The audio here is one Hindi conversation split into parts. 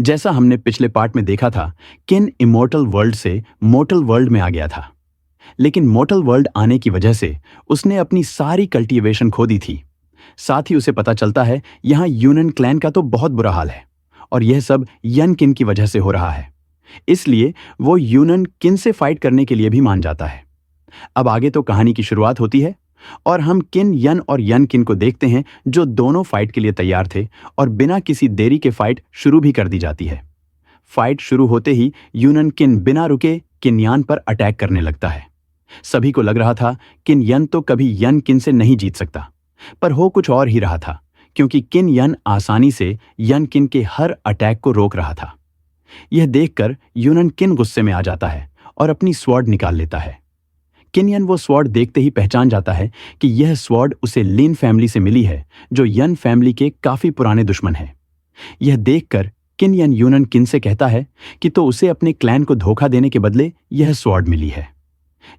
जैसा हमने पिछले पार्ट में देखा था, किन इमोर्टल वर्ल्ड से मोर्टल वर्ल्ड में आ गया था। लेकिन मोर्टल वर्ल्ड आने की वजह से उसने अपनी सारी कल्टीवेशन खो दी थी। साथ ही उसे पता चलता है यहाँ यूनन क्लैन का तो बहुत बुरा हाल है और यह सब यन किन की वजह से हो रहा है। इसलिए वो यूनन किन से फाइट करने के लिए भी मान जाता है। अब आगे तो कहानी की शुरुआत होती है और हम किन यन और यन किन को देखते हैं जो दोनों फाइट के लिए तैयार थे और बिना किसी देरी के फाइट शुरू भी कर दी जाती है। फाइट शुरू होते ही यूनन किन बिना रुके किन यान पर अटैक करने लगता है। सभी को लग रहा था किन यन तो कभी यन किन से नहीं जीत सकता, पर हो कुछ और ही रहा था, क्योंकि किन यन आसानी से यन किन के हर अटैक को रोक रहा था। यह देखकर यूनन किन गुस्से में आ जाता है और अपनी स्वॉर्ड निकाल लेता है। किन यन वो स्वॉर्ड देखते ही पहचान जाता है कि यह स्वॉर्ड उसे लिन फैमिली से मिली है, जो यन फैमिली के काफी पुराने दुश्मन है। यह देखकर किन यन यूनन किन से कहता है कि तो उसे अपने क्लैन को धोखा देने के बदले यह स्वॉर्ड मिली है।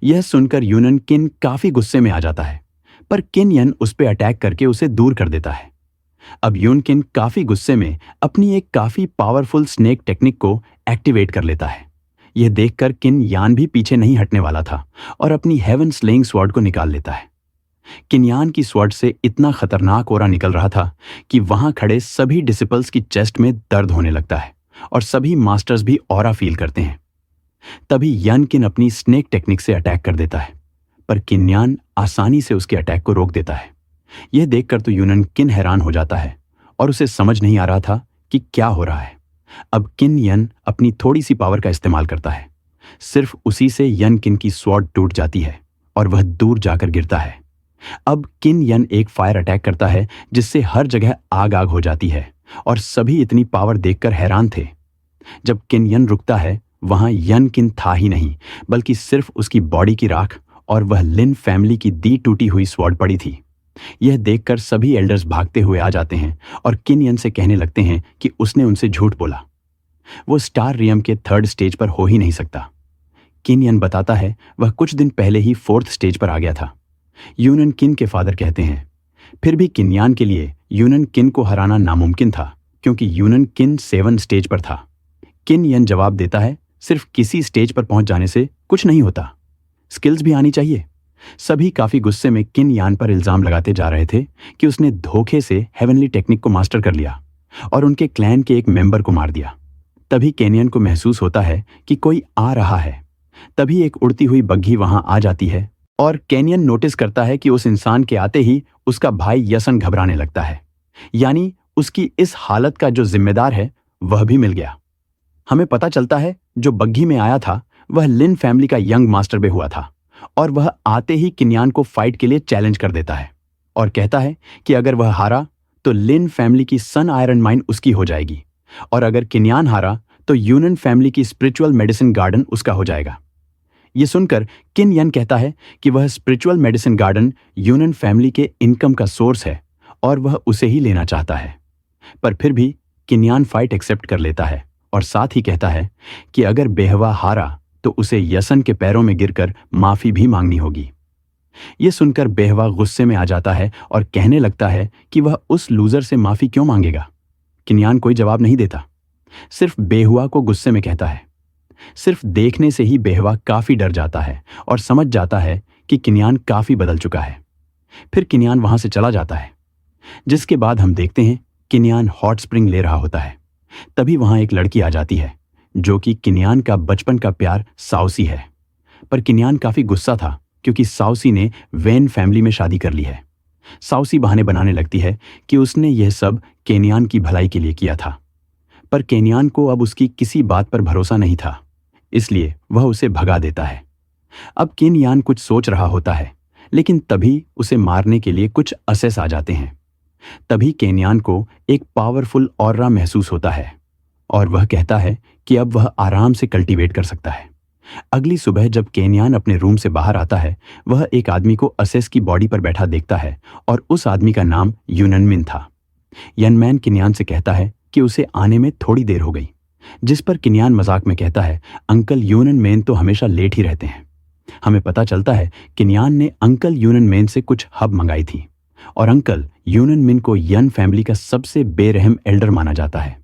यह सुनकर यूनन किन काफी गुस्से में आ जाता है, पर किन यन उस पर अटैक करके उसे दूर कर देता है। अब यून किन काफी गुस्से में अपनी एक काफी पावरफुल स्नेक टेक्निक को एक्टिवेट कर लेता है। यह देखकर किन यान भी पीछे नहीं हटने वाला था और अपनी हेवन स्लेइंग स्वॉर्ड को निकाल लेता है। किन यान की स्वॉर्ड से इतना खतरनाक ओरा निकल रहा था कि वहां खड़े सभी डिसिपल्स की चेस्ट में दर्द होने लगता है और सभी मास्टर्स भी ऑरा फील करते हैं। तभी यन किन अपनी स्नेक टेक्निक से अटैक कर देता है, पर किन यान आसानी से उसके अटैक को रोक देता है। यह देखकर तो यूनन किन हैरान हो जाता है और उसे समझ नहीं आ रहा था कि क्या हो रहा है। अब किन यन अपनी थोड़ी सी पावर का इस्तेमाल करता है। सिर्फ उसी से यन किन की स्वॉर्ड टूट जाती है और वह दूर जाकर गिरता है। अब किन यन एक फायर अटैक करता है जिससे हर जगह आग आग हो जाती है और सभी इतनी पावर देखकर हैरान थे। जब किन यन रुकता है, वहां यन किन था ही नहीं, बल्कि सिर्फ उसकी बॉडी की राख और वह लिन फैमिली की दी टूटी हुई स्वॉर्ड पड़ी थी। यह देखकर सभी एल्डर्स भागते हुए आ जाते हैं और किन यन से कहने लगते हैं कि उसने उनसे झूठ बोला। वो स्टार रियम के 3rd स्टेज पर हो ही नहीं सकता। किन यन बताता है वह कुछ दिन पहले ही 4th स्टेज पर आ गया था। यूनन किन के फादर कहते हैं फिर भी किन यान के लिए यूनन किन को हराना नामुमकिन था, क्योंकि यूनन किन 7 स्टेज पर था। किन यन जवाब देता है सिर्फ किसी स्टेज पर पहुंच जाने से कुछ नहीं होता, स्किल्स भी आनी चाहिए। सभी काफी गुस्से में किन यान पर इल्जाम लगाते जा रहे थे कि उसने धोखे से हेवनली टेक्निक को मास्टर कर लिया और उनके क्लैन के एक मेंबर को मार दिया। तभी केनियन को महसूस होता है कि कोई आ रहा है। तभी एक उड़ती हुई बग्घी वहां आ जाती है और केनियन नोटिस करता है कि उस इंसान के आते ही उसका भाई यसन घबराने लगता है, यानी उसकी इस हालत का जो जिम्मेदार है वह भी मिल गया। हमें पता चलता है जो बग्घी में आया था वह लिन फैमिली का यंग मास्टर बे हुआ था और वह आते ही किन्यान को फाइट के लिए चैलेंज कर देता है और कहता है कि अगर वह हारा तो लिन फैमिली की सन आयरन माइन उसकी हो जाएगी और अगर किन्यान हारा तो यूनन फैमिली की स्पिरिचुअल मेडिसिन गार्डन उसका हो जाएगा। यह सुनकर किन यन कहता है कि वह स्पिरिचुअल मेडिसिन गार्डन यूनन फैमिली के इनकम का सोर्स है और वह उसे ही लेना चाहता है। पर फिर भी किन्यान फाइट एक्सेप्ट कर लेता है और साथ ही कहता है कि अगर बेहवा हारा तो उसे यसन के पैरों में गिरकर माफी भी मांगनी होगी। यह सुनकर बेहवा गुस्से में आ जाता है और कहने लगता है कि वह उस लूजर से माफी क्यों मांगेगा। किन्यान कोई जवाब नहीं देता, सिर्फ बेहुआ को गुस्से में कहता है। सिर्फ देखने से ही बेहवा काफी डर जाता है और समझ जाता है कि किन्यान काफी बदल चुका है। फिर किन्यान वहां से चला जाता है, जिसके बाद हम देखते हैं किन्यान हॉट स्प्रिंग ले रहा होता है। तभी वहां एक लड़की आ जाती है जो कि किन्यान का बचपन का प्यार साउसी है। पर किन्यान काफी गुस्सा था क्योंकि साउसी ने वेन फैमिली में शादी कर ली है। साउसी बहाने बनाने लगती है कि उसने यह सब केनियान की भलाई के लिए किया था, पर केनियान को अब उसकी किसी बात पर भरोसा नहीं था, इसलिए वह उसे भगा देता है। अब केनियान कुछ सोच रहा होता है, लेकिन तभी उसे मारने के लिए कुछ असेस आ जाते हैं। तभी केनियान को एक पावरफुल ऑरा महसूस होता है और वह कहता है कि अब वह आराम से कल्टीवेट कर सकता है। अगली सुबह जब केनियान अपने रूम से बाहर आता है, वह एक आदमी को असेस की बॉडी पर बैठा देखता है और उस आदमी का नाम यूननमिन था। यनमैन किन्यान से कहता है कि उसे आने में थोड़ी देर हो गई, जिस पर किन्यान मजाक में कहता है अंकल यूननमेन तो हमेशा लेट ही रहते हैं। हमें पता चलता है किन्यान ने अंकल यूननमेन से कुछ हब मंगाई थी और अंकल यूननमिन को यन फैमिली का सबसे बेरहम एल्डर माना जाता है।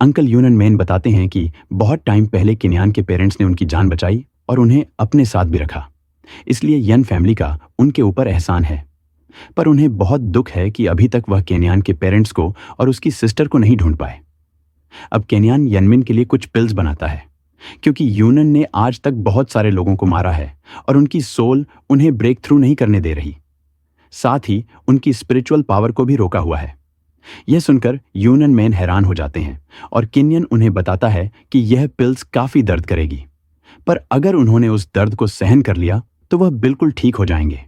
अंकल यूनन मैन बताते हैं कि बहुत टाइम पहले किन्यान के पेरेंट्स ने उनकी जान बचाई और उन्हें अपने साथ भी रखा, इसलिए यन फैमिली का उनके ऊपर एहसान है। पर उन्हें बहुत दुख है कि अभी तक वह केन्यान के पेरेंट्स को और उसकी सिस्टर को नहीं ढूंढ पाए। अब केन्यान यनमिन के लिए कुछ पिल्स बनाता है, क्योंकि यूनन ने आज तक बहुत सारे लोगों को मारा है और उनकी सोल उन्हें ब्रेक थ्रू नहीं करने दे रही। साथ ही उनकी स्पिरिचुअल पावर को भी रोका हुआ है। यह सुनकर यूनन मैन हैरान हो जाते हैं और किन्यन उन्हें बताता है कि यह पिल्स काफी दर्द करेगी, पर अगर उन्होंने उस दर्द को सहन कर लिया तो वह बिल्कुल ठीक हो जाएंगे,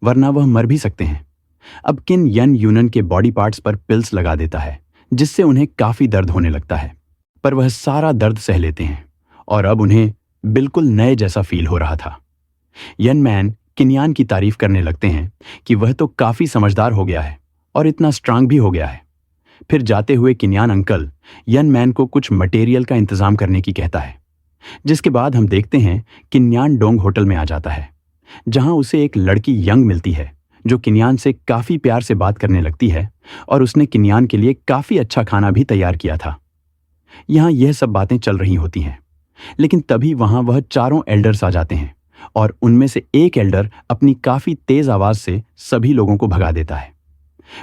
वरना वह मर भी सकते हैं। अब किन यन यूनन के बॉडी पार्ट्स पर पिल्स लगा देता है, जिससे उन्हें काफी दर्द होने लगता है, पर वह सारा दर्द सह लेते हैं और अब उन्हें बिल्कुल नए जैसा फील हो रहा था। यन मैन किन्यान की तारीफ करने लगते हैं कि वह तो काफी समझदार हो गया है और इतना स्ट्रांग भी हो गया है। फिर जाते हुए किन्यान अंकल यन मैन को कुछ मटेरियल का इंतजाम करने की कहता है, जिसके बाद हम देखते हैं किन्यान डोंग होटल में आ जाता है, जहां उसे एक लड़की यंग मिलती है जो किन्यान से काफी प्यार से बात करने लगती है और उसने किन्यान के लिए काफी अच्छा खाना भी तैयार किया था। यहां यह सब बातें चल रही होती हैं, लेकिन तभी वहां वह चारों एल्डर्स आ जाते हैं और उनमें से एक एल्डर अपनी काफी तेज आवाज से सभी लोगों को भगा देता है।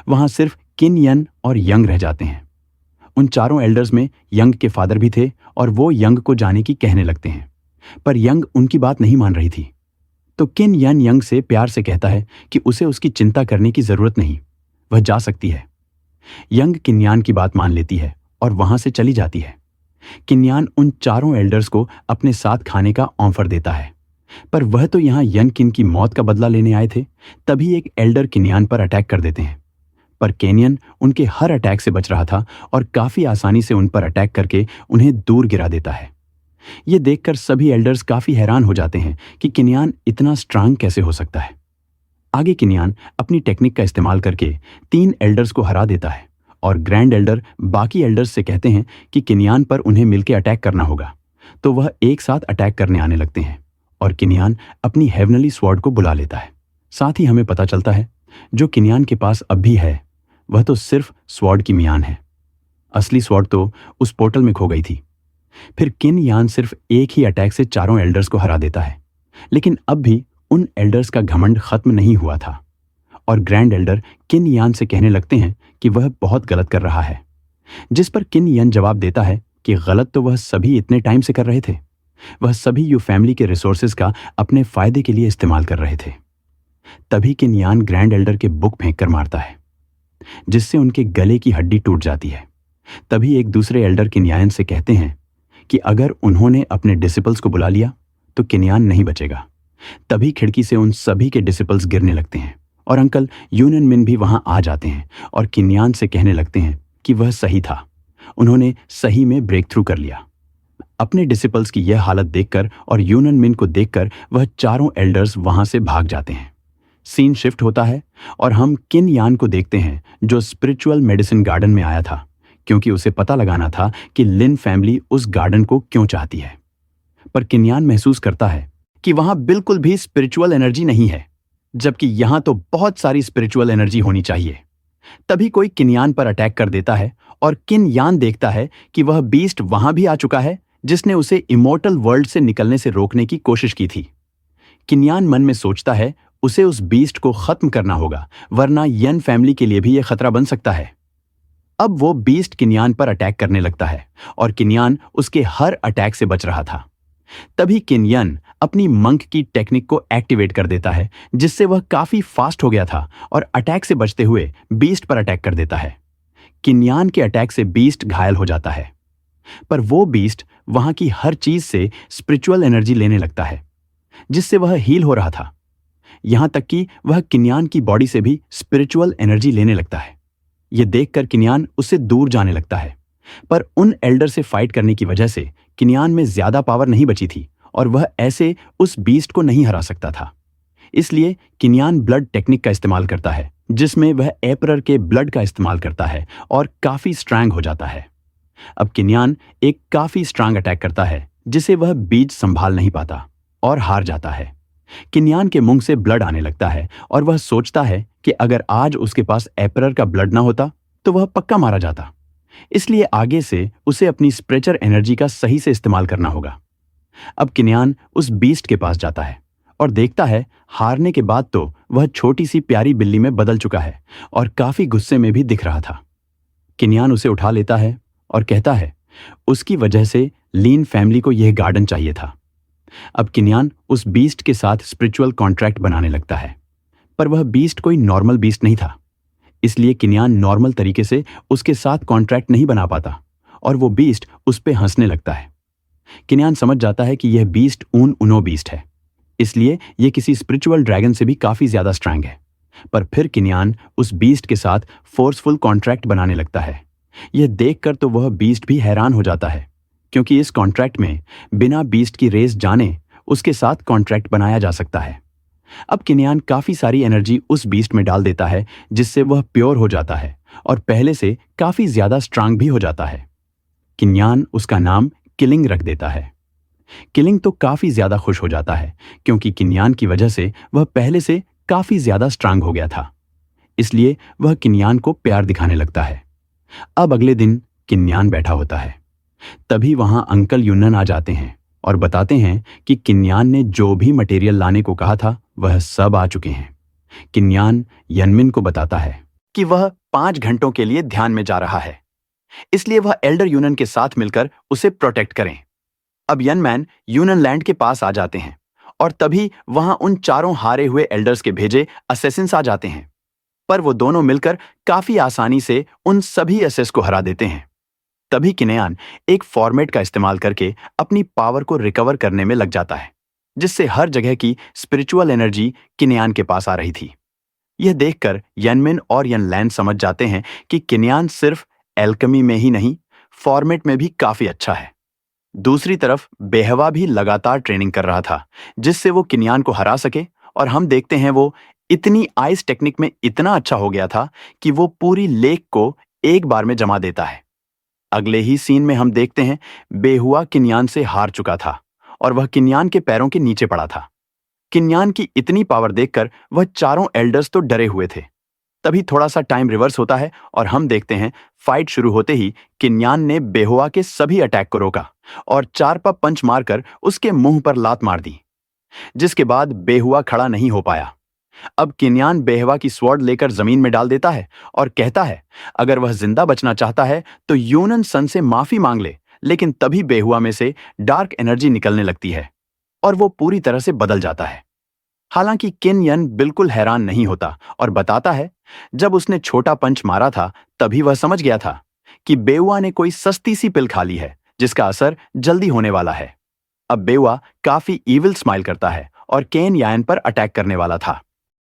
वहां सिर्फ किन यन और यंग रह जाते हैं। उन चारों एल्डर्स में यंग के फादर भी थे और वो यंग को जाने की कहने लगते हैं, पर यंग उनकी बात नहीं मान रही थी। तो किन यन यंग से प्यार से कहता है कि उसे उसकी चिंता करने की जरूरत नहीं, वह जा सकती है। यंग किन्यान की बात मान लेती है और वहां से चली जाती है। किन्यान उन चारों एल्डर्स को अपने साथ खाने का ऑफर देता है, पर वह तो यहां यन किन की मौत का बदला लेने आए थे। तभी एक एल्डर किन्यान पर अटैक कर देते हैं, पर केनियन उनके हर अटैक से बच रहा था और काफी आसानी से उन पर अटैक करके उन्हें दूर गिरा देता है। यह देखकर सभी एल्डर्स काफी हैरान हो जाते हैं कि किन्यान इतना स्ट्रांग कैसे हो सकता है। आगे किन्यान अपनी टेक्निक का इस्तेमाल करके 3 एल्डर्स को हरा देता है और ग्रैंड एल्डर बाकी एल्डर्स से कहते हैं कि किन्यान पर उन्हें मिलकर अटैक करना होगा। तो वह एक साथ अटैक करने आने लगते हैं और किन्यान अपनी हेवनली स्वॉर्ड को बुला लेता है। साथ ही हमें पता चलता है जो किन्यान के पास अब भी है वह तो सिर्फ स्वॉर्ड की मियान है। असली स्वॉर्ड तो उस पोर्टल में खो गई थी। फिर किन यान सिर्फ एक ही अटैक से चारों एल्डर्स को हरा देता है, लेकिन अब भी उन एल्डर्स का घमंड खत्म नहीं हुआ था और ग्रैंड एल्डर किन यान से कहने लगते हैं कि वह बहुत गलत कर रहा है, जिस पर किन यान जवाब देता है कि गलत तो वह सभी इतने टाइम से कर रहे थे। वह सभी यू फैमिली के रिसोर्सेज का अपने फायदे के लिए इस्तेमाल कर रहे थे। तभी किन यान ग्रैंड एल्डर के बुक फेंक कर मारता है, जिससे उनके गले की हड्डी टूट जाती है। तभी एक दूसरे एल्डर किन्यान से कहते हैं कि अगर उन्होंने अपने डिसिपल्स को बुला लिया तो किन्यान नहीं बचेगा। तभी खिड़की से उन सभी के डिसिपल्स गिरने लगते हैं और अंकल यूनन मिन भी वहां आ जाते हैं और किन्यान से कहने लगते हैं कि वह सही था, उन्होंने सही में ब्रेक थ्रू कर लिया। अपने डिसिपल्स की यह हालत देखकर और यूनन मिन को देखकर वह चारों एल्डर्स वहां से भाग जाते हैं। सीन शिफ्ट होता है और हम किन यान को देखते हैं जो स्पिरिचुअल मेडिसिन गार्डन में आया था, क्योंकि उसे पता लगाना था कि लिन फैमिली उस गार्डन को क्यों चाहती है। पर किन्यान महसूस करता है कि वहां बिल्कुल भी स्पिरिचुअल एनर्जी नहीं है, जबकि यहां तो बहुत सारी स्पिरिचुअल एनर्जी होनी चाहिए। तभी कोई किन्यान पर अटैक कर देता है और किन यान देखता है कि वह बीस्ट वहां भी आ चुका है जिसने उसे इमोर्टल वर्ल्ड से निकलने से रोकने की कोशिश की थी। किन्यान मन में सोचता है उसे उस बीस्ट को खत्म करना होगा, वरना यन फैमिली के लिए भी यह खतरा बन सकता है। अब वो बीस्ट किन्यान पर अटैक करने लगता है और किन्यान उसके हर अटैक से बच रहा था। तभी किन्यन अपनी मंक की टेक्निक को एक्टिवेट कर देता है, जिससे वह काफी फास्ट हो गया था और अटैक से बचते हुए बीस्ट पर अटैक कर देता है। किन्यान के अटैक से बीस्ट घायल हो जाता है, पर वो बीस्ट वहां की हर चीज से स्पिरिचुअल एनर्जी लेने लगता है, जिससे वह हील हो रहा था। यहां तक कि वह किन्यान की बॉडी से भी स्पिरिचुअल एनर्जी लेने लगता है। यह देखकर किन्यान उससे दूर जाने लगता है, पर उन एल्डर से फाइट करने की वजह से किन्यान में ज्यादा पावर नहीं बची थी और वह ऐसे उस बीस्ट को नहीं हरा सकता था। इसलिए किन्यान ब्लड टेक्निक का इस्तेमाल करता है, जिसमें वह एपरर के ब्लड का इस्तेमाल करता है और काफी स्ट्रांग हो जाता है। अब किन्यान एक काफी स्ट्रांग अटैक करता है, जिसे वह बीज संभाल नहीं पाता और हार जाता है। किन्यान के मुंह से ब्लड आने लगता है और वह सोचता है कि अगर आज उसके पास एपरर का ब्लड ना होता तो वह पक्का मारा जाता। इसलिए आगे से उसे अपनी स्प्रेचर एनर्जी का सही से इस्तेमाल करना होगा। अब किन्यान उस बीस्ट के पास जाता है और देखता है हारने के बाद तो वह छोटी सी प्यारी बिल्ली में बदल चुका है और काफी गुस्से में भी दिख रहा था। किन्यान उसे उठा लेता है और कहता है उसकी वजह से लीन फैमिली को यह गार्डन चाहिए था। अब किन्यान उस बीस्ट के साथ स्पिरिचुअल कॉन्ट्रैक्ट बनाने लगता है, पर वह बीस्ट कोई नॉर्मल बीस्ट नहीं था। इसलिए किन्यान नॉर्मल तरीके से उसके साथ कॉन्ट्रैक्ट नहीं बना पाता और वो बीस्ट उस पे हंसने लगता है। किन्यान समझ जाता है कि यह बीस्ट उनो बीस्ट है, इसलिए यह किसी स्पिरिचुअल ड्रैगन से भी काफी ज्यादा स्ट्रांग है। पर फिर किन्यान उस बीस्ट के साथ फोर्सफुल कॉन्ट्रैक्ट बनाने लगता है। यह देखकर तो वह बीस्ट भी हैरान हो जाता है, क्योंकि इस कॉन्ट्रैक्ट में बिना बीस्ट की रेस जाने उसके साथ कॉन्ट्रैक्ट बनाया जा सकता है। अब किन्यान काफी सारी एनर्जी उस बीस्ट में डाल देता है, जिससे वह प्योर हो जाता है और पहले से काफी ज्यादा स्ट्रांग भी हो जाता है। किन्यान उसका नाम किलिंग रख देता है। किलिंग तो काफी ज्यादा खुश हो जाता है, क्योंकि किन्यान की वजह से वह पहले से काफी ज्यादा स्ट्रांग हो गया था। इसलिए वह किन्यान को प्यार दिखाने लगता है। अब अगले दिन किन्यान बैठा होता है, तभी वहां अंकल युन्नन आ जाते हैं और बताते हैं कि किन्यान ने जो भी मटेरियल लाने को कहा था वह सब आ चुके हैं। किन्यान यनमिन को बताता है कि वह 5 घंटों के लिए ध्यान में जा रहा है, इसलिए वह एल्डर यूनन के साथ मिलकर उसे प्रोटेक्ट करें। अब यनमैन यूनन लैंड के पास आ जाते हैं और तभी वहां उन चारों हारे हुए एल्डर्स के भेजे असेसिन्स आ जाते हैं, पर वो दोनों मिलकर काफी आसानी से उन सभी एसेस को हरा देते हैं। तभी किन्यान एक फॉर्मेट का इस्तेमाल करके अपनी पावर को रिकवर करने में लग जाता है, जिससे हर जगह की स्पिरिचुअल एनर्जी किन्यान के पास आ रही थी। यह देखकर यनमिन और यनलैन समझ जाते हैं कि किन्यान सिर्फ एल्केमी में ही नहीं, फॉर्मेट में भी काफी अच्छा है। दूसरी तरफ बेहवा भी लगातार ट्रेनिंग कर रहा था, जिससे वो किन्यान को हरा सके, और हम देखते हैं वो इतनी आइस टेक्निक में इतना अच्छा हो गया था कि वो पूरी लेक को एक बार में जमा देता है। अगले ही सीन में हम देखते हैं बेहुआ किन्यान से हार चुका था और वह किन्यान के पैरों के नीचे पड़ा था। किन्यान की इतनी पावर देखकर वह चारों एल्डर्स तो डरे हुए थे। तभी थोड़ा सा टाइम रिवर्स होता है और हम देखते हैं फाइट शुरू होते ही किन्यान ने बेहुआ के सभी अटैक को रोका और 4 पंच मारकर उसके मुंह पर लात मार दी, जिसके बाद बेहुआ खड़ा नहीं हो पाया। अब किन्यान बेहुआ की स्वॉर्ड लेकर जमीन में डाल देता है और कहता है अगर वह जिंदा बचना चाहता है तो यूनन सन से माफी मांग ले। लेकिन तभी बेहुआ में से डार्क एनर्जी निकलने लगती है और वो पूरी तरह से बदल जाता है। हालांकि किन यन बिल्कुल हैरान नहीं होता और बताता है जब उसने छोटा पंच मारा था तभी वह समझ गया था कि बेहुआ ने कोई सस्ती सी पिल खा ली है, जिसका असर जल्दी होने वाला है। अब बेहुआ काफी इविल स्माइल करता है और केन यान पर अटैक करने वाला था।